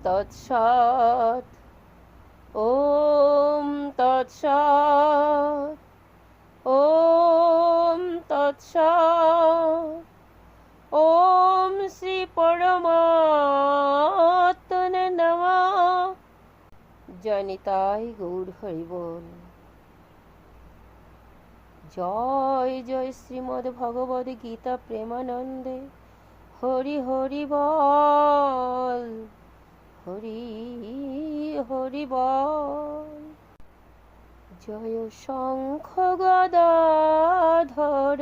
তৎসৎ। ওম তৎসৎ। ওম তৎসৎ। ওম শ্রী পরমাত্মনে নমঃ। জয় নিতাই গৌর হরি বল। জয় জয় শ্রীমদ্ ভগবদ গীতা প্রেমানন্দে। হরি হরি বল, হরি হরি বল। জয় শঙ্খ গদাধর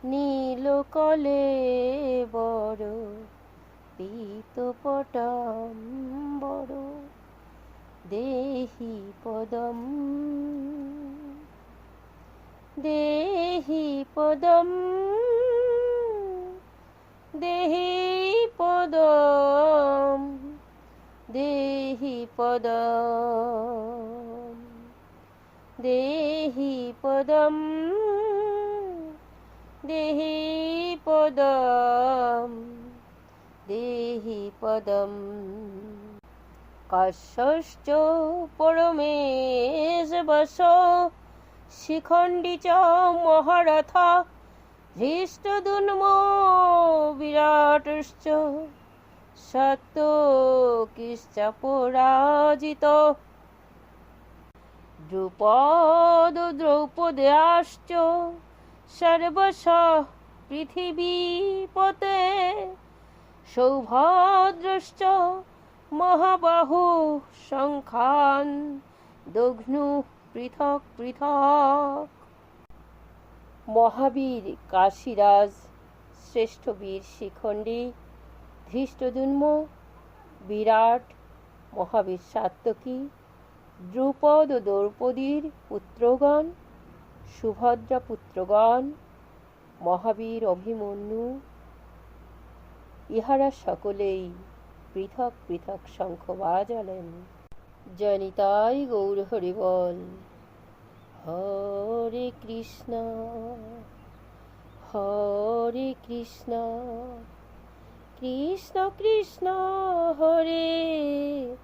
নীলকলেবর পীতপটাম্বর দেহি পদম, দেহি পদম, দেহি পদম, দেহি পদম, দেহি পদম, দেহি পদম, দেহি পদম। কাশ্যশ্চ পরমেশ বশ শিখণ্ডী চ মহারথা ধৃষ্টদ্যুম্নো বিরাটশ্চ সাত্যকীশ্চ পরাজিত দ্রুপদ দ্রৌপদ্যাশ্চ সর্বশঃ পৃথিবীপতে সৌভদ্রশ্চ মহাবাহু শঙ্খান দঘ্নু পৃথক পৃথক। মহাবীর কাশীরাজ, শ্রেষ্ঠ বীর শিখণ্ডী, ধৃষ্টদ্যুম্ন, বিরাট মহাবীর সাত্যকী, দ্রুপদ ও দ্রৌপদীর পুত্রগণ, সুভদ্রা পুত্রগণ, মহাবীর অভিমন্যু, ইহারা সকলেই পৃথক পৃথক শঙ্খ বাজালেন। জয় নিতাই গৌর হরি বল। হরে কৃষ্ণ, হরে কৃষ্ণ, কৃষ্ণ কৃষ্ণ হরে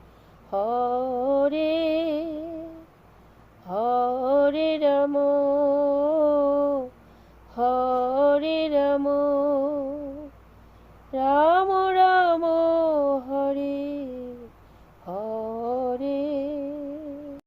হরে, হরে